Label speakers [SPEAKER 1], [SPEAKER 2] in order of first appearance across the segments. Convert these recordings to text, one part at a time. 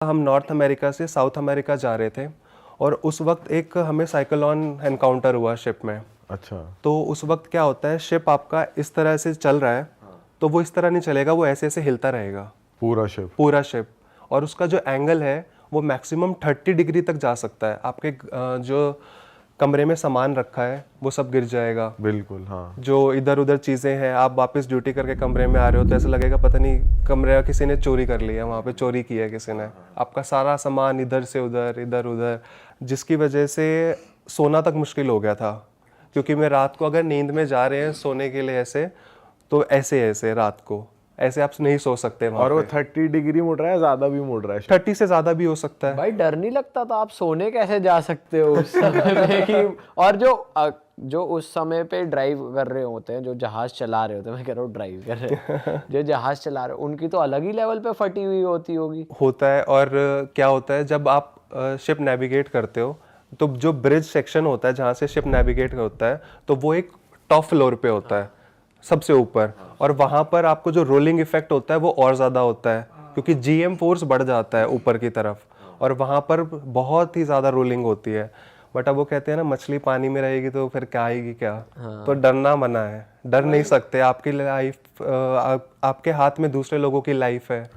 [SPEAKER 1] हम north America से south America जा रहे थे और उस वक्त एक हमें साइक्लोन एनकाउंटर हुआ शिप में।
[SPEAKER 2] अच्छा।
[SPEAKER 1] तो उस वक्त क्या होता है, शिप आपका इस तरह से चल रहा है तो वो इस तरह नहीं चलेगा, वो ऐसे ऐसे हिलता रहेगा पूरा शिप। और उसका जो एंगल है वो मैक्सिमम 30 डिग्री तक जा सकता है। आपके जो कमरे में सामान रखा है वो सब गिर जाएगा।
[SPEAKER 2] बिल्कुल, हाँ।
[SPEAKER 1] जो इधर उधर चीज़ें हैं, आप वापस ड्यूटी करके कमरे में आ रहे हो तो ऐसा लगेगा पता नहीं कमरे किसी ने चोरी कर लिया, वहाँ पे चोरी किया है किसी ने। आपका सारा सामान इधर से उधर इधर उधर, जिसकी वजह से सोना तक मुश्किल हो गया था। क्योंकि मैं रात को अगर नींद में जा रहे हैं सोने के लिए ऐसे, तो ऐसे रात को ऐसे आप नहीं सो सकते वहाँ
[SPEAKER 2] और वो
[SPEAKER 1] पे।
[SPEAKER 2] 30 डिग्री मुड़ रहा है, ज्यादा भी मुड़ रहा है।
[SPEAKER 1] 30 से ज़्यादा भी हो सकता है।
[SPEAKER 3] भाई डर नहीं लगता तो आप सोने कैसे जा सकते हो उस समय पे कि और जो उस समय पे ड्राइव कर रहे होते हैं, जो जहाज चला रहे होते हैं, मैं कह रहा हूँ ड्राइव कर रहे हैं जो जहाज चला रहे हैं, उनकी तो अलग ही लेवल पे फटी हुई होती होगी।
[SPEAKER 1] होता है। और क्या होता है, जब आप शिप नेविगेट करते हो तो जो ब्रिज सेक्शन होता है जहाँ से शिप नेविगेट होता है, तो वो एक टॉप फ्लोर पे होता है, सबसे ऊपर। और वहाँ पर आपको जो रोलिंग इफेक्ट होता है वो और ज़्यादा होता है, क्योंकि जीएम फोर्स बढ़ जाता है ऊपर की तरफ और वहाँ पर बहुत ही ज़्यादा रोलिंग होती है। बट अब वो कहते हैं ना, मछली पानी में रहेगी तो फिर क्या आएगी क्या। तो डरना मना है, डर नहीं सकते। आपकी लाइफ आपके हाथ में दूसरे लोगों की लाइफ है।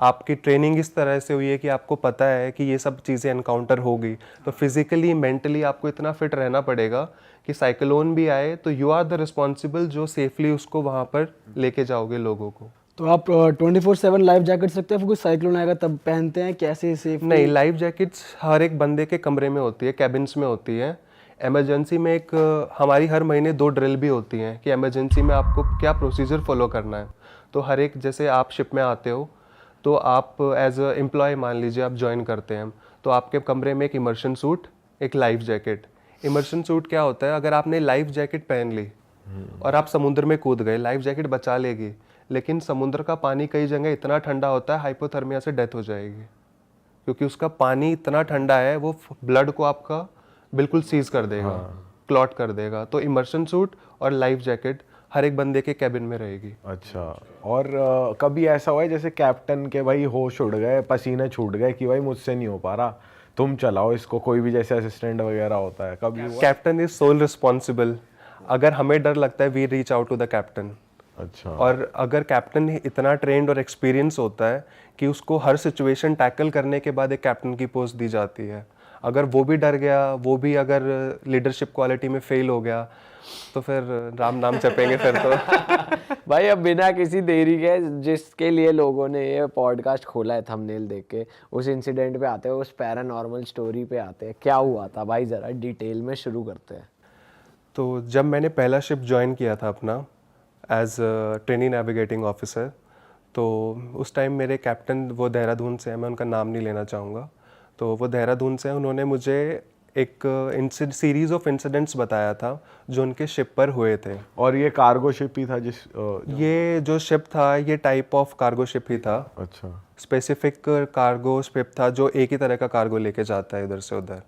[SPEAKER 1] आपकी ट्रेनिंग इस तरह से हुई है कि आपको पता है कि ये सब चीज़ें एनकाउंटर होगी, तो फिजिकली मेंटली आपको इतना फिट रहना पड़ेगा कि साइक्लोन भी आए तो यू आर द रिस्पॉन्सिबल जो सेफली उसको वहाँ पर लेके जाओगे लोगों को।
[SPEAKER 4] तो आप 24/7 लाइफ जैकेट सकते हैं, फिर कोई साइक्लोन आएगा तब पहनते हैं, कैसे सेफ?
[SPEAKER 1] नहीं, लाइफ जैकेट्स हर एक बंदे के कमरे में होती है, कैबिन्स में होती है। इमरजेंसी में एक हमारी हर महीने 2 ड्रिल भी होती हैं कि इमरजेंसी में आपको क्या प्रोसीजर फॉलो करना है। तो हर एक, जैसे आप शिप में आते हो तो आप एज अ एम्प्लॉय मान लीजिए आप ज्वाइन करते हैं, तो आपके कमरे में एक इमर्शन सूट, एक लाइफ जैकेट। इमर्शन सूट क्या होता है, अगर आपने लाइफ जैकेट पहन ली और आप समुद्र में कूद गए, लाइफ जैकेट बचा लेगी, लेकिन समुद्र का पानी कई जगह इतना ठंडा होता है हाइपोथर्मिया से डेथ हो जाएगी, क्योंकि उसका पानी इतना ठंडा है वो ब्लड को आपका बिल्कुल सीज कर देगा, क्लॉट कर देगा। तो इमर्शन सूट और लाइफ जैकेट हर एक बंदे के कैबिन में रहेगी।
[SPEAKER 2] अच्छा। और कभी ऐसा हुआ है जैसे कैप्टन के भाई होश उड़ गए, पसीने छूट गए कि भाई मुझसे नहीं हो पा रहा, तुम चलाओ इसको, कोई भी जैसे असिस्टेंट वगैरह होता है, कभी हुआ?
[SPEAKER 1] Captain is sole responsible. अगर हमें डर लगता है we reach out to the captain.
[SPEAKER 2] अच्छा।
[SPEAKER 1] और अगर कैप्टन इतना ट्रेंड और एक्सपीरियंस होता है कि उसको हर सिचुएशन टैकल करने के बाद एक कैप्टन की पोस्ट दी जाती है, अगर वो भी डर गया, वो भी अगर लीडरशिप क्वालिटी में फेल हो गया, तो फिर राम नाम जपेंगे फिर तो।
[SPEAKER 3] भाई अब बिना किसी देरी के, जिसके लिए लोगों ने ये पॉडकास्ट खोला है थंबनेल देख के, उस इंसिडेंट पे आते हैं, उस पैरानॉर्मल स्टोरी पे आते हैं। क्या हुआ था भाई, जरा डिटेल में शुरू करते हैं।
[SPEAKER 1] तो जब मैंने पहला शिप ज्वाइन किया था अपना एज ट्रेनी नेविगेटिंग ऑफिसर, तो उस टाइम मेरे कैप्टन वो देहरादून से हैं, मैं उनका नाम नहीं लेना चाहूँगा, तो वो देहरादून से हैं। उन्होंने मुझे एक सीरीज ऑफ इंसिडेंट्स बताया था जो उनके शिप पर हुए थे।
[SPEAKER 2] और ये कार्गो शिप ही था
[SPEAKER 1] ये जो शिप था ये टाइप ऑफ कार्गो शिप ही था।
[SPEAKER 2] अच्छा।
[SPEAKER 1] स्पेसिफिक कार्गो शिप था जो एक ही तरह का कार्गो लेके जाता है इधर से उधर।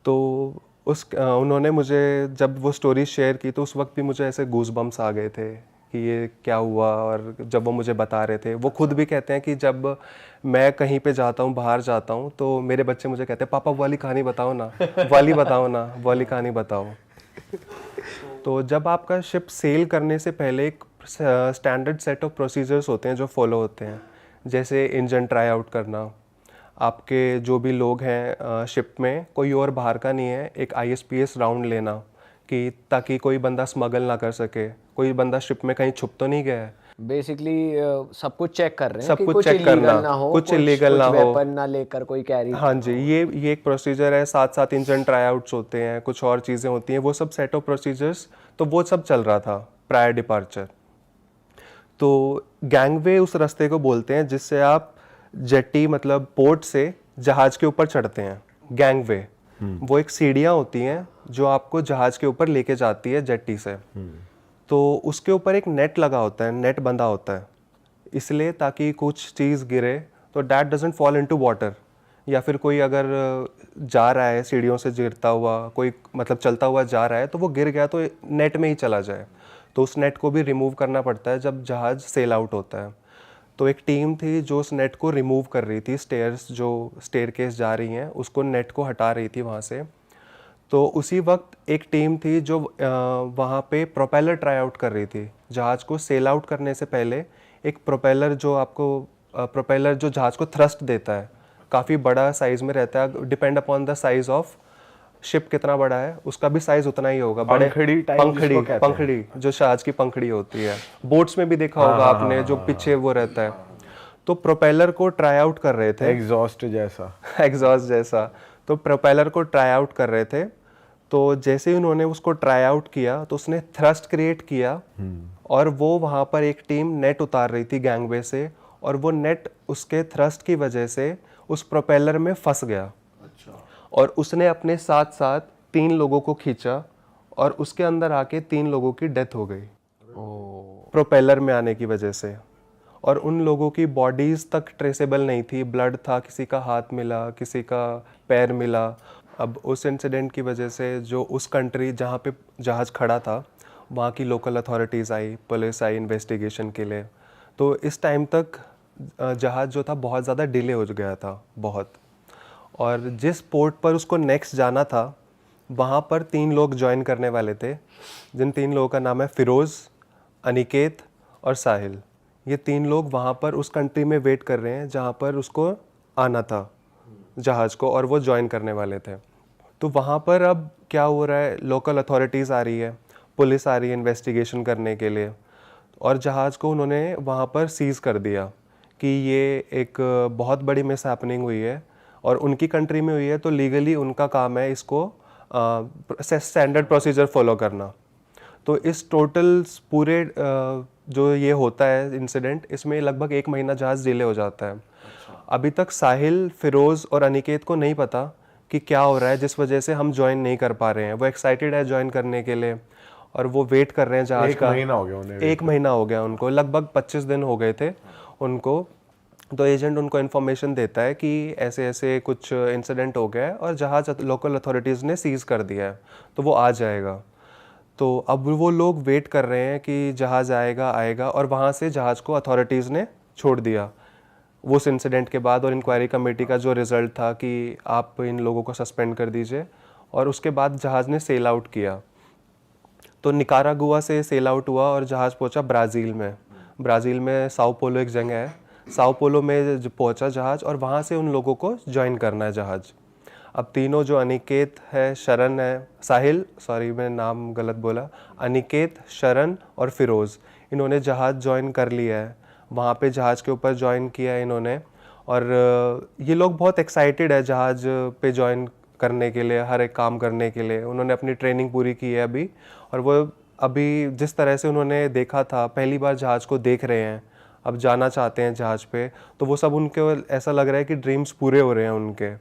[SPEAKER 1] तो उन्होंने मुझे जब वो स्टोरी शेयर की तो उस वक्त भी मुझे ऐसे गूज बम्स आ गए थे कि ये क्या हुआ। और जब वो मुझे बता रहे थे, वो खुद भी कहते हैं कि जब मैं कहीं पे जाता हूँ, बाहर जाता हूँ, तो मेरे बच्चे मुझे कहते हैं पापा वाली कहानी बताओ ना, वाली बताओ ना, वाली कहानी बताओ। तो जब आपका शिप सेल करने से पहले एक स्टैंडर्ड सेट ऑफ प्रोसीजर्स होते हैं जो फॉलो होते हैं, जैसे इंजन ट्राई आउट करना, आपके जो भी लोग हैं शिप में कोई और बाहर का नहीं है, एक ISPS राउंड लेना कि ताकि कोई बंदा स्मगल ना कर सके, कोई बंदा शिप में कहीं छुप तो नहीं गया है।
[SPEAKER 3] बेसिकली सब कुछ चेक कर रहे हैं
[SPEAKER 1] सब
[SPEAKER 3] कि
[SPEAKER 1] कुछ
[SPEAKER 3] कुछ
[SPEAKER 1] चेक करना,
[SPEAKER 3] ना हो,
[SPEAKER 1] कुछ इलीगल ना हो,
[SPEAKER 3] वेपन ना लेकर कोई कैरी।
[SPEAKER 1] हाँ जी, ये एक प्रोसीजर है। साथ साथ इंजन ट्राई आउट्स होते हैं, कुछ और चीज़ें होती हैं, वो सब सेट ऑफ प्रोसीजर्स, तो वो सब चल रहा था प्रायर डिपार्चर। तो गैंगवे उस रास्ते को बोलते हैं जिससे आप जेटी मतलब पोर्ट से जहाज के ऊपर चढ़ते हैं। गैंगवे वो एक सीढ़ियाँ होती हैं जो आपको जहाज के ऊपर लेके जाती है जेटी से। तो उसके ऊपर एक नेट लगा होता है, नेट बंधा होता है, इसलिए ताकि कुछ चीज़ गिरे तो that doesn't fall into water, या फिर कोई अगर जा रहा है सीढ़ियों से गिरता हुआ, कोई मतलब चलता हुआ जा रहा है तो वो गिर गया तो नेट में ही चला जाए। तो उस नेट को भी रिमूव करना पड़ता है जब जहाज सेल आउट होता है। तो एक टीम थी जो उस नेट को रिमूव कर रही थी, स्टेयर्स जो स्टेयरकेस जा रही हैं उसको, नेट को हटा रही थी वहाँ से। तो उसी वक्त एक टीम थी जो वहाँ पे प्रोपेलर ट्राई आउट कर रही थी। जहाज़ को सेल आउट करने से पहले एक प्रोपेलर जो आपको प्रोपेलर जो जहाज़ को थ्रस्ट देता है, काफ़ी बड़ा साइज़ में रहता है, depend upon the size of ship कितना बड़ा है उसका भी साइज़ उतना ही होगा। बड़े
[SPEAKER 2] पंखड़ी टाइप जिसको कहते हैं।
[SPEAKER 1] पंखड़ी जो जहाज़ की पंखड़ी होती है, बोट्स में भी देखा होगा आपने, जो पीछे वो रहता है। तो प्रोपेलर को ट्राई आउट कर रहे थे,
[SPEAKER 2] एग्जॉस्ट जैसा।
[SPEAKER 1] एग्जॉस्ट जैसा। तो प्रोपेलर को ट्राई आउट कर रहे थे। तो जैसे ही उन्होंने उसको ट्राई आउट किया तो उसने थ्रस्ट क्रिएट किया और वो वहाँ पर एक टीम नेट उतार रही थी गैंगवे से, और वो नेट उसके थ्रस्ट की वजह से उस प्रोपेलर में फंस गया। और उसने अपने साथ साथ 3 लोगों को खींचा और उसके अंदर आके 3 लोगों की डेथ हो गई प्रोपेलर में आने की वजह से। और उन लोगों की बॉडीज़ तक ट्रेसेबल नहीं थी, ब्लड था, किसी का हाथ मिला, किसी का पैर मिला। अब उस इंसिडेंट की वजह से जो उस कंट्री जहाँ पे जहाज़ खड़ा था वहाँ की लोकल अथॉरिटीज़ आई, पुलिस आई इन्वेस्टिगेशन के लिए। तो इस टाइम तक जहाज़ जो था बहुत ज़्यादा डिले हो गया था, बहुत। और जिस पोर्ट पर उसको नेक्स्ट जाना था वहाँ पर 3 लोग ज्वाइन करने वाले थे, जिन 3 लोगों का नाम है फ़िरोज़, अनिकेत और साहिल। ये 3 लोग वहाँ पर उस कंट्री में वेट कर रहे हैं जहाँ पर उसको आना था जहाज़ को, और वो ज्वाइन करने वाले थे। तो वहाँ पर अब क्या हो रहा है, लोकल अथॉरिटीज़ आ रही है, पुलिस आ रही है इन्वेस्टिगेशन करने के लिए, और जहाज़ को उन्होंने वहाँ पर सीज़ कर दिया कि ये एक बहुत बड़ी मिस हैपनिंग हुई है और उनकी कंट्री में हुई है, तो लीगली उनका काम है इसको स्टैंडर्ड प्रोसीजर फॉलो करना। तो इस टोटल पूरे जो ये होता है इंसिडेंट, इसमें लगभग 1 महीना जहाज़ डिले हो जाता है। अभी तक साहिल, फ़िरोज़ और अनिकेत को नहीं पता कि क्या हो रहा है जिस वजह से हम ज्वाइन नहीं कर पा रहे हैं। वो एक्साइटेड है ज्वाइन करने के लिए और वो वेट कर रहे हैं जहाज़ का।
[SPEAKER 2] 1 महीना हो गया उन्हें।
[SPEAKER 1] 1 महीना हो गया उनको, लगभग 25 दिन हो गए थे उनको। तो एजेंट उनको इन्फॉर्मेशन देता है कि ऐसे ऐसे कुछ इंसिडेंट हो गया है और जहाज़ लोकल अथॉरिटीज़ ने सीज़ कर दिया है, तो वो आ जाएगा। तो अब वो लोग वेट कर रहे हैं कि जहाज़ आएगा, और वहाँ से जहाज़ को अथॉरिटीज़ ने छोड़ दिया वो उस इंसिडेंट के बाद। और इंक्वायरी कमेटी का जो रिज़ल्ट था कि आप इन लोगों को सस्पेंड कर दीजिए, और उसके बाद जहाज़ ने सेल आउट किया। तो निकारागुआ से सेल आउट हुआ और जहाज़ पहुंचा ब्राज़ील में। ब्राज़ील में साओ पोलो एक जगह है, साओ पोलो में पहुंचा जहाज़, और वहाँ से उन लोगों को ज्वाइन करना है जहाज़। अब तीनों जो अनिकेत है, शरण है, साहिल, सॉरी मैंने नाम गलत बोला, अनिकेत, शरण और फ़िरोज़, इन्होंने जहाज़ ज्वाइन कर लिया है। वहाँ पे जहाज़ के ऊपर ज्वाइन किया है इन्होंने, और ये लोग बहुत एक्साइटेड है जहाज़ पे ज्वाइन करने के लिए, हर एक काम करने के लिए। उन्होंने अपनी ट्रेनिंग पूरी की है अभी, और वो अभी जिस तरह से उन्होंने देखा था, पहली बार जहाज़ को देख रहे हैं, अब जाना चाहते हैं जहाज़ पे, तो वो सब उनके ऐसा लग रहा है कि ड्रीम्स पूरे हो रहे हैं उनके।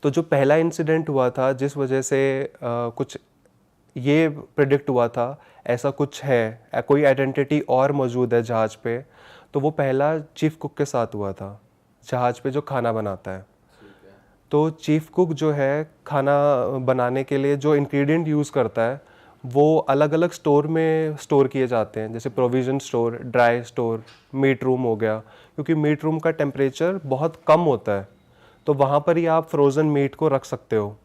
[SPEAKER 1] तो जो पहला इंसिडेंट हुआ था जिस वजह से कुछ ये प्रेडिक्ट हुआ था ऐसा कुछ है, कोई आइडेंटिटी और मौजूद है जहाज़ पे, तो वो पहला चीफ कुक के साथ हुआ था, जहाज़ पे जो खाना बनाता है। तो चीफ कुक जो है खाना बनाने के लिए जो इंग्रेडिएंट यूज़ करता है वो अलग अलग स्टोर में स्टोर किए जाते हैं, जैसे provision store, dry store, meat room हो गया, क्योंकि मीट रूम का टेम्परेचर बहुत कम होता है, तो वहाँ पर ही आप फ्रोज़न मीट को रख सकते हो।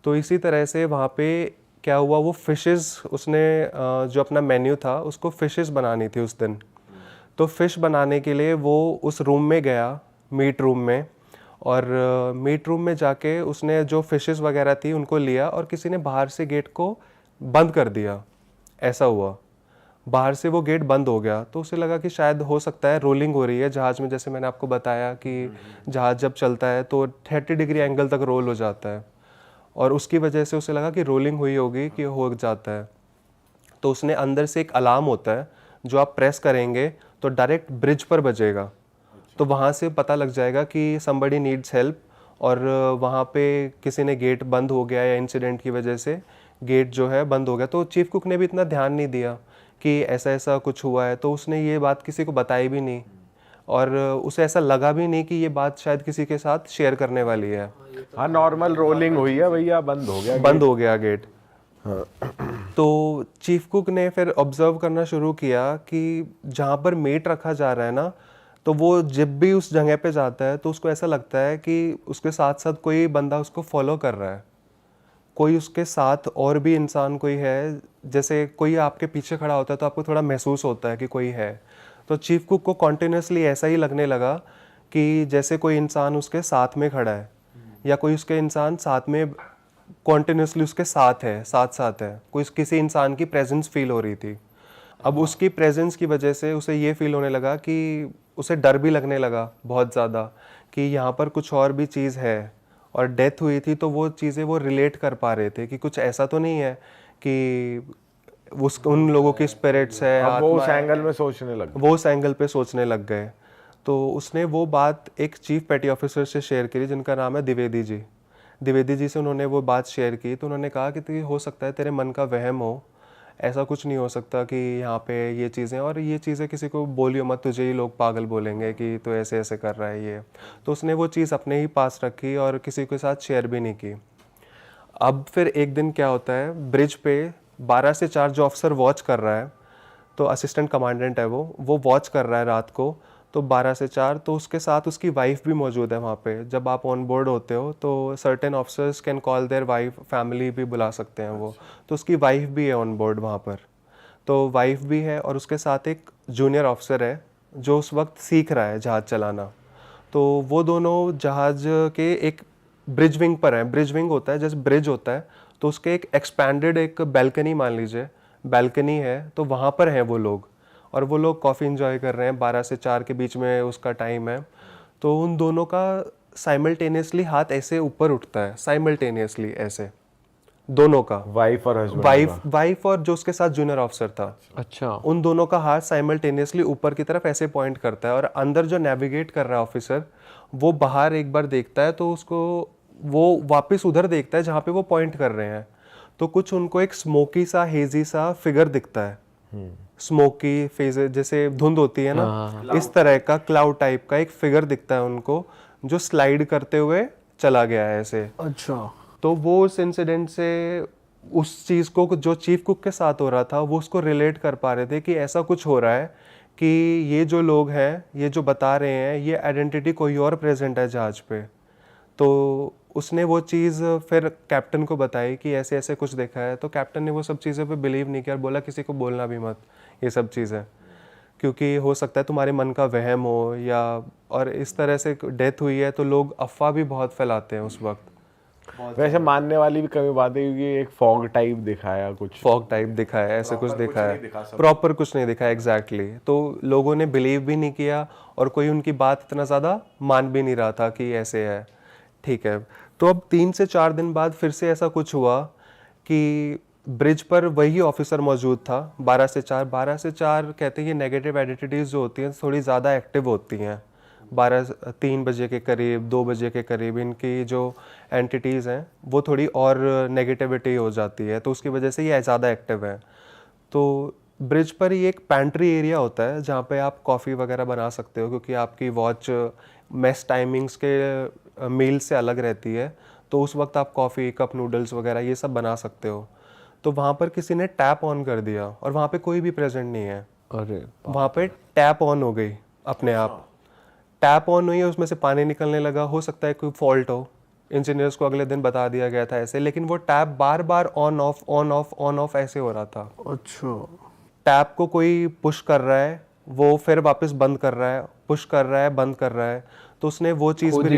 [SPEAKER 1] तो इसी तरह से वहाँ पे क्या हुआ, वो फ़िशेस, उसने जो अपना मेन्यू था उसको फ़िशेस बनानी थी उस दिन। तो फ़िश बनाने के लिए वो उस रूम में गया, मीट रूम में, और मीट रूम में जाके उसने जो फ़िशेस वगैरह थी उनको लिया और किसी ने बाहर से गेट को बंद कर दिया। ऐसा हुआ, बाहर से वो गेट बंद हो गया, तो उसे लगा कि शायद हो सकता है रोलिंग हो रही है जहाज़ में, जैसे मैंने आपको बताया कि जहाज़ जब चलता है तो 30 डिग्री एंगल तक रोल हो जाता है, और उसकी वजह से उसे लगा कि रोलिंग हुई होगी, कि हो जाता है। तो उसने अंदर से एक अलार्म होता है जो आप प्रेस करेंगे तो डायरेक्ट ब्रिज पर बजेगा, तो वहाँ से पता लग जाएगा कि somebody needs help, और वहाँ पे किसी ने गेट बंद हो गया या इंसिडेंट की वजह से गेट जो है बंद हो गया। तो चीफ कुक ने भी इतना ध्यान नहीं दिया कि ऐसा ऐसा कुछ हुआ है, तो उसने ये बात किसी को बताई भी नहीं, और उसे ऐसा लगा भी नहीं कि ये बात शायद किसी के साथ शेयर करने वाली है।
[SPEAKER 2] हाँ, नॉर्मल रोलिंग हुई है भैया, बंद हो गया,
[SPEAKER 1] बंद हो गया गेट। तो चीफ कुक ने फिर ऑब्जर्व करना शुरू किया कि जहाँ पर मीट रखा जा रहा है ना, तो वो जब भी उस जगह पे जाता है तो उसको ऐसा लगता है कि उसके साथ साथ कोई बंदा उसको फॉलो कर रहा है, कोई उसके साथ और भी इंसान कोई है। जैसे कोई आपके पीछे खड़ा होता है तो आपको थोड़ा महसूस होता है कि कोई है। तो चीफ कुक को कॉन्टिन्यूसली ऐसा ही लगने लगा कि जैसे कोई इंसान उसके साथ में खड़ा है, या कोई उसके इंसान साथ में कॉन्टिन्यूसली उसके साथ है, साथ साथ है, कोई किसी इंसान की प्रेजेंस फील हो रही थी। अब उसकी प्रेजेंस की वजह से उसे ये फील होने लगा कि उसे डर भी लगने लगा बहुत ज़्यादा कि यहाँ पर कुछ और भी चीज़ है। और डेथ हुई थी तो वो चीज़ें वो रिलेट कर पा रहे थे कि कुछ ऐसा तो नहीं है कि उन लोगों की स्पिरिट्स है,
[SPEAKER 2] अब वो
[SPEAKER 1] आत्मा
[SPEAKER 2] उस
[SPEAKER 1] है।
[SPEAKER 2] एंगल में सोचने लगे।
[SPEAKER 1] वो उस एंगल पे सोचने लग गए। तो उसने वो बात एक चीफ पेटी ऑफिसर से शेयर करी जिनका नाम है द्विवेदी जी। द्विवेदी जी से उन्होंने वो बात शेयर की तो उन्होंने कहा कि हो सकता है तेरे मन का वहम हो, ऐसा कुछ नहीं हो सकता कि यहाँ पे ये चीज़ें, और ये चीज़ें किसी को बोलियो मत, तुझे ही लोग पागल बोलेंगे कि तू ऐसे ऐसे कर रहा है ये। तो उसने वो चीज़ अपने ही पास रखी और किसी के साथ शेयर भी नहीं की। अब फिर एक दिन क्या होता है, ब्रिज पे 12 से 4 जो अफसर वॉच कर रहा है, तो असिस्टेंट कमांडेंट है वो वॉच कर रहा है रात को, तो 12 से 4, तो उसके साथ उसकी वाइफ भी मौजूद है वहाँ पे। जब आप ऑन बोर्ड होते हो तो certain officers can call their wife, family भी बुला सकते हैं वो, तो उसकी वाइफ भी है ऑन बोर्ड वहाँ पर। तो वाइफ भी है और उसके साथ एक जूनियर ऑफिसर है जो उस वक्त सीख रहा है जहाज़ चलाना। तो वो दोनों जहाज़ के एक ब्रिज विंग पर हैं। ब्रिज विंग होता है जैसे ब्रिज होता है, तो उसके एक एक्सपैंडेड एक बैल्कनी, मान लीजिए बैल्कनी है, तो वहाँ पर हैं वो लोग, और वो लोग कॉफ़ी इंजॉय कर रहे हैं। 12 से 4 के बीच में उसका टाइम है। तो उन दोनों का साइमल्टेनियसली हाथ ऐसे ऊपर उठता है, साइमल्टेनियसली ऐसे, दोनों का,
[SPEAKER 2] वाइफ और हस्बैंड
[SPEAKER 1] वाइफ और जो उसके साथ जूनियर ऑफिसर था,
[SPEAKER 3] अच्छा,
[SPEAKER 1] उन दोनों का हाथ साइमल्टेनियसली ऊपर की तरफ ऐसे पॉइंट करता है। और अंदर जो नेविगेट कर रहा है ऑफिसर, वो बाहर एक बार देखता है तो उसको वो वापस उधर देखता है जहाँ पे वो पॉइंट कर रहे हैं। तो कुछ उनको एक स्मोकी सा, हेजी सा फिगर दिखता है, स्मोकी फेज, जैसे धुंध होती है ना, इस तरह का क्लाउड टाइप का एक फिगर दिखता है उनको, जो स्लाइड करते हुए चला गया है ऐसे।
[SPEAKER 4] अच्छा,
[SPEAKER 1] तो वो उस इंसिडेंट से उस चीज़ को जो चीफ कुक के साथ हो रहा था वो उसको रिलेट कर पा रहे थे कि ऐसा कुछ हो रहा है कि ये जो लोग हैं, ये जो बता रहे हैं, ये आइडेंटिटी कोई और प्रेजेंट है जहाज पे। तो उसने वो चीज़ फिर कैप्टन को बताई कि ऐसे ऐसे कुछ देखा है। तो कैप्टन ने वो सब चीज़ें पे बिलीव नहीं किया और बोला किसी को बोलना भी मत ये सब चीज़ें, क्योंकि हो सकता है तुम्हारे मन का वहम हो, या और इस तरह से डेथ हुई है तो लोग अफवाह भी बहुत फैलाते हैं उस वक्त।
[SPEAKER 2] वैसे मानने वाली भी कमी बात है क्योंकि एक फॉग टाइप दिखाया, कुछ
[SPEAKER 1] फॉग टाइप दिखा है, ऐसे कुछ दिखा है, प्रॉपर कुछ नहीं दिखा है एग्जैक्टली। तो लोगों ने बिलीव भी नहीं किया और कोई उनकी बात इतना ज़्यादा मान भी नहीं रहा था कि ऐसे है। ठीक है, तो अब 3 से 4 दिन बाद फिर से ऐसा कुछ हुआ कि ब्रिज पर वही ऑफिसर मौजूद था। 12 से 4 कहते हैं ये नेगेटिव आइडेंटिटीज़ जो होती हैं थोड़ी ज़्यादा एक्टिव होती हैं। 3 बजे के करीब, 2 बजे के करीब इनकी जो एंटिटीज़ हैं वो थोड़ी और नेगेटिविटी हो जाती है, तो उसकी वजह से ये ज़्यादा एक्टिव है। तो ब्रिज पर ही एक पैंट्री एरिया होता है जहाँ पे आप कॉफ़ी वगैरह बना सकते हो, क्योंकि आपकी वॉच मेस टाइमिंग्स के मील से अलग रहती है, तो उस वक्त आप कॉफ़ी, कप नूडल्स वगैरह ये सब बना सकते हो। तो वहाँ पर किसी ने टैप ऑन कर दिया और वहाँ पे कोई भी प्रेजेंट नहीं है।
[SPEAKER 3] अरे
[SPEAKER 1] वहाँ पे टैप ऑन हो गई अपने आप, टैप ऑन हुई है, उसमें से पानी निकलने लगा। हो सकता है कोई फॉल्ट हो, इंजीनियर्स को अगले दिन बता दिया गया था ऐसे, लेकिन वो tap bar bar on off on off on off ऐसे हो रहा था।
[SPEAKER 4] अच्छा,
[SPEAKER 1] टैप को कोई पुश कर रहा है, वो फिर वापस बंद कर रहा है, पुश कर रहा है, बंद कर रहा है। तो उसने वो चीज़
[SPEAKER 3] खुद
[SPEAKER 1] भी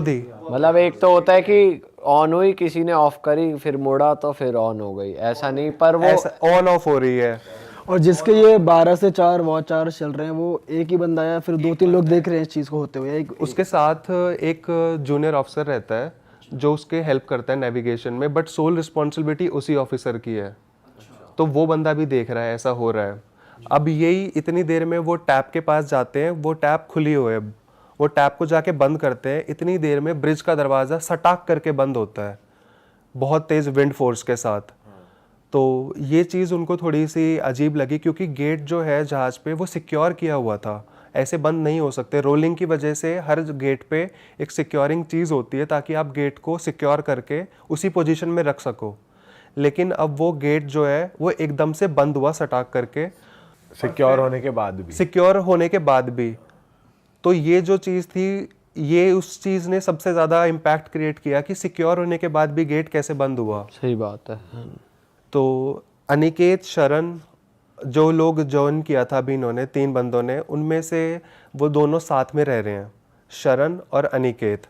[SPEAKER 3] ही मतलब एक तो होता है कि ऑन हुई, किसी ने ऑफ करी, फिर मुड़ा तो फिर ऑन हो गई, ऐसा नहीं, पर वो
[SPEAKER 1] ऑन ऑफ हो रही है।
[SPEAKER 4] और जिसके ये 12 से 4 वॉच आवर्स चल रहे हैं वो एक ही बंदा है, फिर 2-3 लोग देख रहे हैं इस चीज़ को होते हुए?
[SPEAKER 1] उसके साथ एक जूनियर ऑफिसर रहता है जो उसके हेल्प करता है नेविगेशन में, बट सोल रिस्पॉन्सिबिलिटी उसी ऑफिसर की है। तो वो बंदा भी देख रहा है ऐसा हो रहा है। अब यही इतनी देर में वो टैप के पास जाते हैं, वो टैप खुली हुई है, वो टैप को जाके बंद करते हैं। इतनी देर में ब्रिज का दरवाज़ा सटाक करके बंद होता है, बहुत तेज़ विंड फोर्स के साथ। तो ये चीज़ उनको थोड़ी सी अजीब लगी, क्योंकि गेट जो है जहाज़ पे वो सिक्योर किया हुआ था, ऐसे बंद नहीं हो सकते। रोलिंग की वजह से हर गेट पे एक सिक्योरिंग चीज़ होती है ताकि आप गेट को सिक्योर करके उसी पोजीशन में रख सको। लेकिन अब वो गेट जो है वो एकदम से बंद हुआ सटाक करके,
[SPEAKER 2] सिक्योर होने के बाद भी।
[SPEAKER 1] सिक्योर होने के बाद भी। तो ये जो चीज़ थी, ये उस चीज़ ने सबसे ज़्यादा इम्पैक्ट क्रिएट किया कि सिक्योर होने के बाद भी गेट कैसे बंद हुआ।
[SPEAKER 3] सही बात है।
[SPEAKER 1] तो अनिकेत, शरण, जो लोग ज्वाइन किया था अभी इन्होंने 3 बंदों ने, उनमें से वो दोनों साथ में रह रहे हैं, शरण और अनिकेत।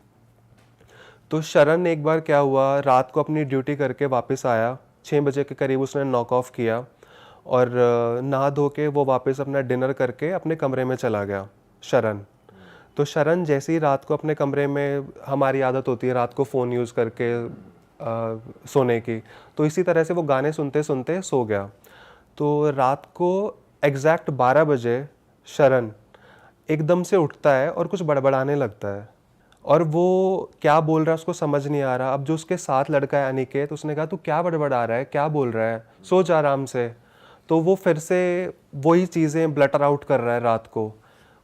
[SPEAKER 1] तो शरण एक बार क्या हुआ, रात को अपनी ड्यूटी करके वापस आया, 6 बजे के करीब उसने नॉक ऑफ किया और नहा धो के वो वापस अपना डिनर करके अपने कमरे में चला गया, शरण। तो शरण जैसे ही रात को अपने कमरे में, हमारी आदत होती है रात को फ़ोन यूज़ करके सोने की, तो इसी तरह से वो गाने सुनते सुनते सो गया। तो रात को एग्जैक्ट 12 बजे शरण एकदम से उठता है और कुछ बड़बड़ाने लगता है, और वो क्या बोल रहा है उसको समझ नहीं आ रहा। अब जो उसके साथ लड़का है अनिकेत, उसने कहा तू क्या बड़बड़ा रहा है, क्या बोल रहा है, सो जा आराम से। तो वो फिर से वही चीज़ें ब्लटर आउट कर रहा है रात को,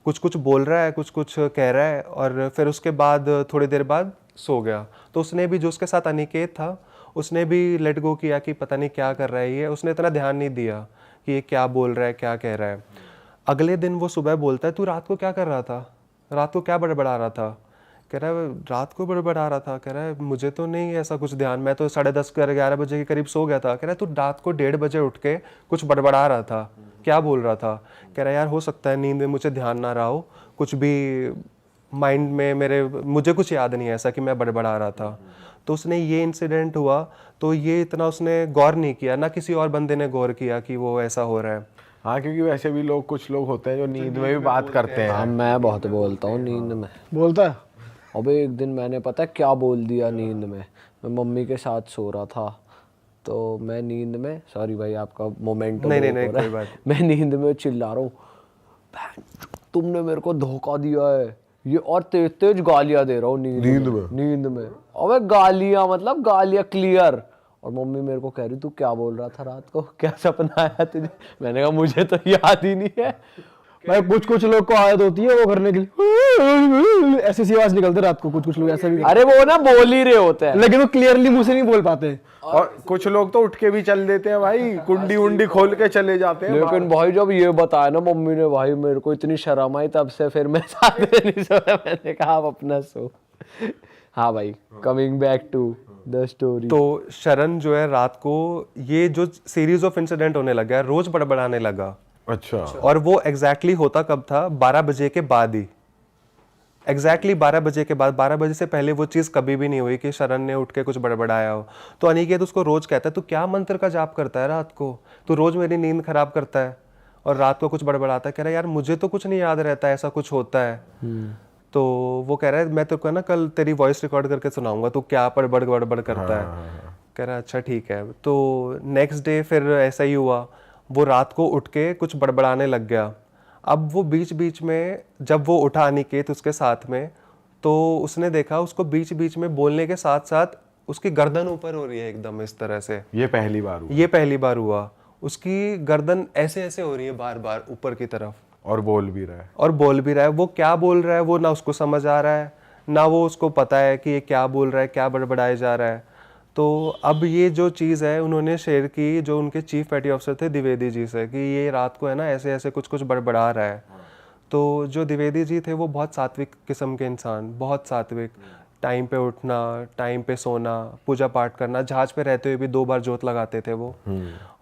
[SPEAKER 1] कुछ कुछ बोल रहा है, कुछ कुछ कह रहा है, और फिर उसके बाद थोड़ी देर बाद सो गया। तो उसने भी, जो उसके साथ अनिकेत था, उसने भी लेट गो किया कि पता नहीं क्या कर रहा है ये, उसने इतना ध्यान नहीं दिया कि ये क्या बोल रहा है, क्या कह रहा है। अगले दिन वो सुबह बोलता है तू रात को क्या कर रहा था, रात को क्या बड़बड़ा रहा था। कह रहा है रात को बड़बड़ा रहा था। कह रहा है मुझे तो नहीं ऐसा कुछ ध्यान, मैं तो 10:30 11 बजे के करीब सो गया था। कह रहा है तू रात को 1:30 बजे उठ के कुछ बड़बड़ा रहा था, क्या बोल रहा था। कह रहा है यार हो सकता है नींद में मुझे ध्यान ना रहा हो, कुछ भी माइंड में मेरे, मुझे कुछ याद नहीं है ऐसा कि मैं बड़बड़ा रहा था। तो उसने ये इंसिडेंट हुआ, तो ये इतना उसने गौर नहीं किया, ना किसी और बंदे ने गौर किया कि वो ऐसा हो रहा है।
[SPEAKER 2] हाँ, क्योंकि वैसे भी लोग, कुछ लोग होते हैं जो नींद में भी बात करते हैं।
[SPEAKER 3] हाँ, मैं बहुत बोलता हूँ नींद में।
[SPEAKER 4] बोलता है?
[SPEAKER 3] अबे एक दिन मैंने पता है क्या बोल दिया नींद में। मैं मम्मी के साथ सो रहा था, तो मैं नींद में, सॉरी भाई आपका मोमेंट
[SPEAKER 1] नहीं, कोई बात।
[SPEAKER 3] मैं नींद में चिल्ला रहा हूँ, तुमने मेरे को धोखा दिया है ये, और तेज तेज गालियां दे रहा हूँ नींद में। अबे गालियां, मतलब गालियां क्लियर। और मम्मी मेरे को कह रही तू क्या बोल रहा था रात को, क्या सपना आया तुझे। मैंने कहा मुझे तो याद ही नहीं है।
[SPEAKER 4] भाई कुछ कुछ लोग को आदत होती है वो करने के लिए ऐसी सी आवाज निकलती है रात को, कुछ कुछ लोग ऐसा भी
[SPEAKER 3] अरे वो ना बोल ही रहे होते हैं,
[SPEAKER 4] लेकिन वो क्लियरली मुंह से नहीं बोल पाते।
[SPEAKER 2] और कुछ लोग तो उठ के भी चल देते हैं भाई, कुंडी उंडी खोल के चले जाते हैं।
[SPEAKER 3] लेकिन भाई जब ये बताया ना मम्मी ने, भाई मेरे को इतनी शर्म आई, तब से फिर मैं साथ में नहीं सोया। मैंने कहा आप अपना सो। हाँ भाई, coming back to the story.
[SPEAKER 1] तो शरण जो है रात को, ये जो सीरीज ऑफ इंसिडेंट होने लगा, रोज बड़बड़ाने लगा।
[SPEAKER 2] अच्छा।
[SPEAKER 1] और वो एग्जैक्टली होता कब था, 12 बजे के बाद ही, एग्जैक्टली 12 बजे के बाद। 12 बजे से पहले वो चीज़ कभी भी नहीं हुई कि शरण ने उठ के कुछ बड़बड़ाया हो। तो अनिकेत उसको रोज कहता है तू क्या मंत्र का जाप करता है रात को, तू रोज मेरी नींद खराब करता है और रात को कुछ बड़बड़ाता है। कह रहा है यार मुझे तो कुछ नहीं याद रहता है, ऐसा कुछ होता है। तो वो कह रहा है मैं तो ना कल तेरी वॉइस रिकॉर्ड करके सुनाऊंगा, तू क्या बड़बड़ गड़बड़ करता है। कह रहा है अच्छा ठीक है। तो नेक्स्ट डे फिर ऐसा ही हुआ, वो रात को उठ के कुछ बड़बड़ाने लग गया। अब वो बीच बीच में, जब वो उठा अनिकेत उसके साथ में, तो उसने देखा उसको बीच बीच में बोलने के साथ साथ उसकी गर्दन ऊपर हो रही है एकदम इस तरह से।
[SPEAKER 2] ये पहली बार हुआ?
[SPEAKER 1] ये पहली बार हुआ। उसकी गर्दन ऐसे ऐसे हो रही है बार बार ऊपर की तरफ,
[SPEAKER 2] और बोल भी रहा है।
[SPEAKER 1] वो क्या बोल रहा है वो ना उसको समझ आ रहा है, ना वो उसको पता है कि ये क्या बोल रहा है, क्या बड़बड़ाया जा रहा है। तो अब ये जो चीज़ है उन्होंने शेयर की जो उनके चीफ पेटी ऑफिसर थे द्विवेदी जी से, कि ये रात को है ना ऐसे ऐसे कुछ कुछ बड़बड़ा रहा है। तो जो द्विवेदी जी थे वो बहुत सात्विक किस्म के इंसान, बहुत सात्विक, टाइम पे उठना, टाइम पे सोना, पूजा पाठ करना, जहाज पे रहते हुए भी 2 बार जोत लगाते थे वो।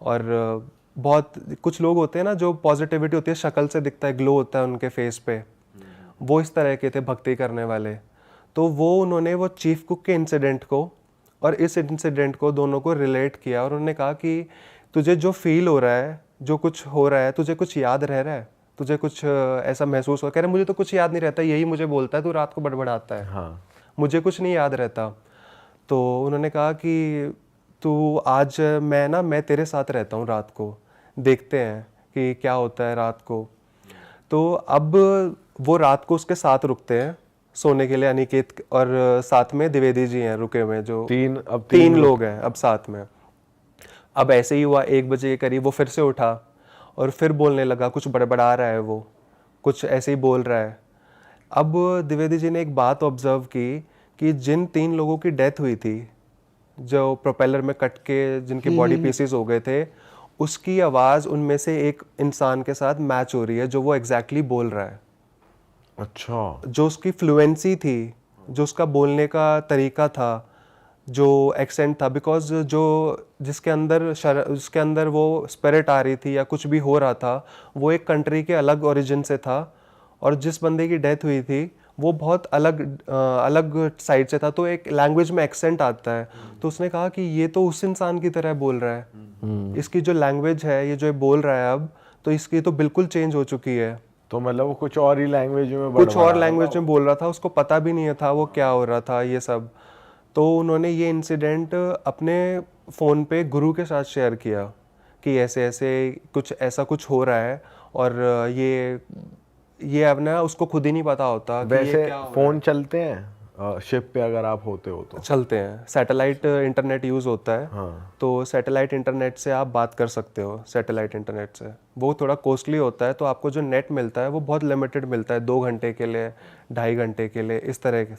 [SPEAKER 1] और बहुत कुछ लोग होते हैं ना जो पॉजिटिविटी होती है, शक्ल से दिखता है, ग्लो होता है उनके फेस पे, वो इस तरह के थे भक्ति करने वाले। तो वो उन्होंने वो चीफ कुक के इंसिडेंट को और इस इंसिडेंट को दोनों को रिलेट किया, और उन्होंने कहा कि तुझे जो फील हो रहा है, जो कुछ हो रहा है, तुझे कुछ याद रह रहा है, तुझे कुछ ऐसा महसूस हो। कह रहे मुझे तो कुछ याद नहीं रहता, यही मुझे बोलता है तू रात को बड़बड़ाता है।
[SPEAKER 2] हाँ।
[SPEAKER 1] मुझे कुछ नहीं याद रहता। तो उन्होंने कहा कि तू आज मैं तेरे साथ रहता हूँ रात को, देखते हैं कि क्या होता है रात को। तो अब वो रात को उसके साथ रुकते हैं सोने के लिए, अनिकेत, और साथ में द्विवेदी जी हैं रुके हुए, जो तीन लोग हैं अब साथ में। अब ऐसे ही हुआ 1 बजे के करीब वो फिर से उठा और फिर बोलने लगा, कुछ बड़बड़ा रहा है वो, कुछ ऐसे ही बोल रहा है। अब द्विवेदी जी ने एक बात ऑब्जर्व की कि जिन 3 लोगों की डेथ हुई थी, जो प्रोपेलर में कट के जिनके बॉडी पीसेस हो गए थे, उसकी आवाज़ उनमें से एक इंसान के साथ मैच हो रही है जो वो एग्जैक्टली बोल रहा है।
[SPEAKER 2] अच्छा।
[SPEAKER 1] जो उसकी फ्लुएंसी थी, जो उसका बोलने का तरीका था, जो एक्सेंट था, बिकॉज जो उसके अंदर वो स्पिरिट आ रही थी या कुछ भी हो रहा था, वो एक कंट्री के अलग ओरिजिन से था, और जिस बंदे की डेथ हुई थी वो बहुत अलग साइड से था, तो एक लैंग्वेज में एक्सेंट आता है। तो उसने कहा कि ये तो उस इंसान की तरह बोल रहा है, इसकी जो लैंग्वेज है, ये जो ये बोल रहा है अब, तो इसकी तो बिल्कुल चेंज हो चुकी है।
[SPEAKER 2] तो मतलब वो कुछ और ही लैंग्वेज में
[SPEAKER 1] कुछ और
[SPEAKER 2] बड़बड़ा
[SPEAKER 1] लैंग्वेज में बोल रहा था, उसको पता भी नहीं था वो क्या हो रहा था ये सब। तो उन्होंने ये इंसिडेंट अपने फ़ोन पे गुरु के साथ शेयर किया कि ऐसे ऐसे ऐसा कुछ हो रहा है, और ये अब ना उसको खुद ही नहीं पता होता कि ये
[SPEAKER 2] वैसे
[SPEAKER 1] क्या हो
[SPEAKER 2] फोन चलते हैं शिप पे अगर आप होते हो तो?
[SPEAKER 1] चलते हैं। सैटेलाइट इंटरनेट यूज़ होता है।
[SPEAKER 2] हाँ।
[SPEAKER 1] तो सैटेलाइट इंटरनेट से आप बात कर सकते हो। सैटेलाइट इंटरनेट से वो थोड़ा कॉस्टली होता है, तो आपको जो नेट मिलता है वो बहुत लिमिटेड मिलता है, 2 घंटे के लिए, 2.5 घंटे के लिए, इस तरह के।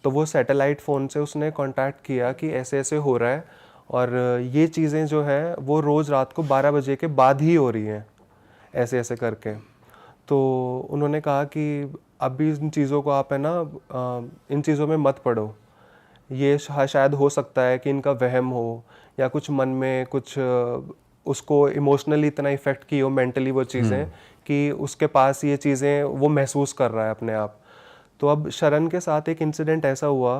[SPEAKER 1] तो वो सैटेलाइट फ़ोन से उसने कांटेक्ट किया कि ऐसे ऐसे हो रहा है, और ये चीज़ें जो हैं वो रोज़ रात को 12 बजे के बाद ही हो रही हैं, ऐसे ऐसे करके। तो उन्होंने कहा कि अभी इन चीज़ों को आप है ना, इन चीज़ों में मत पड़ो, ये शायद हो सकता है कि इनका वहम हो, या कुछ मन में कुछ उसको इमोशनली इतना इफ़ेक्ट की हो, मेंटली वो चीज़ें, कि उसके पास ये चीज़ें वो महसूस कर रहा है अपने आप। तो अब शरण के साथ एक इंसिडेंट ऐसा हुआ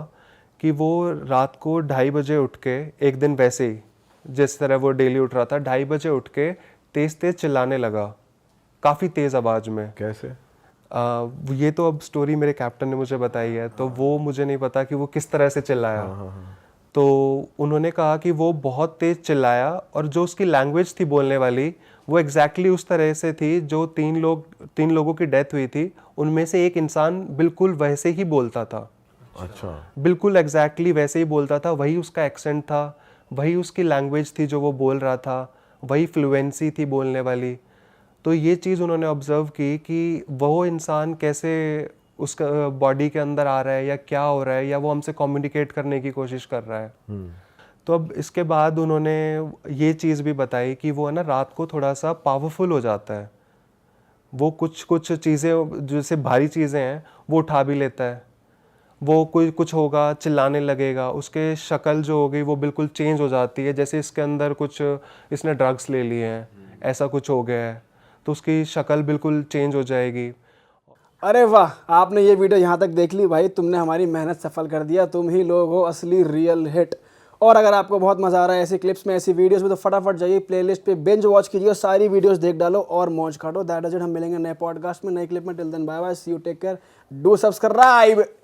[SPEAKER 1] कि वो रात को 2:30 बजे उठ के, एक दिन वैसे ही जिस तरह वो डेली उठ रहा था, 2:30 बजे उठ के तेज़ तेज़ चिल्लाने लगा, काफ़ी तेज़ आवाज़ में।
[SPEAKER 2] कैसे?
[SPEAKER 1] ये तो अब स्टोरी मेरे कैप्टन ने मुझे बताई है, तो वो मुझे नहीं पता कि वो किस तरह से चिल्लाया। तो उन्होंने कहा कि वो बहुत तेज़ चिल्लाया, और जो उसकी लैंग्वेज थी बोलने वाली, वो एग्जैक्टली उस तरह से थी जो 3 लोगों की डेथ हुई थी, उनमें से एक इंसान बिल्कुल वैसे ही बोलता था।
[SPEAKER 2] अच्छा।
[SPEAKER 1] बिल्कुल एग्जैक्टली वैसे ही बोलता था, वही उसका एक्सेंट था, वही उसकी लैंग्वेज थी जो वो बोल रहा था, वही फ्लुएंसी थी बोलने वाली। तो ये चीज़ उन्होंने ऑब्जर्व की कि वो इंसान कैसे उसका बॉडी के अंदर आ रहा है, या क्या हो रहा है, या वो हमसे कम्युनिकेट करने की कोशिश कर रहा है। तो अब इसके बाद उन्होंने ये चीज़ भी बताई कि वो है ना रात को थोड़ा सा पावरफुल हो जाता है, वो कुछ चीज़ें जैसे भारी चीज़ें हैं वो उठा भी लेता है, वो कोई कुछ होगा चिल्लाने लगेगा, उसके शक्ल जो हो गई वो बिल्कुल चेंज हो जाती है, जैसे इसके अंदर कुछ इसने ड्रग्स ले लिए हैं, ऐसा कुछ हो गया है, तो उसकी शक्ल बिल्कुल चेंज हो जाएगी।
[SPEAKER 4] अरे वाह, आपने ये वीडियो यहाँ तक देख ली भाई, तुमने हमारी मेहनत सफल कर दिया, तुम ही लोग हो असली रियल हिट। और अगर आपको बहुत मजा आ रहा है ऐसी क्लिप्स में, ऐसी वीडियोस में, तो फटाफट जाइए प्लेलिस्ट पे बिंज वॉच कीजिए, सारी वीडियोस देख डालो और मौज काटो। That is it. हम मिलेंगे नए पॉडकास्ट में, नए क्लिप में। Till then bye bye, see you, take care, do subscribe.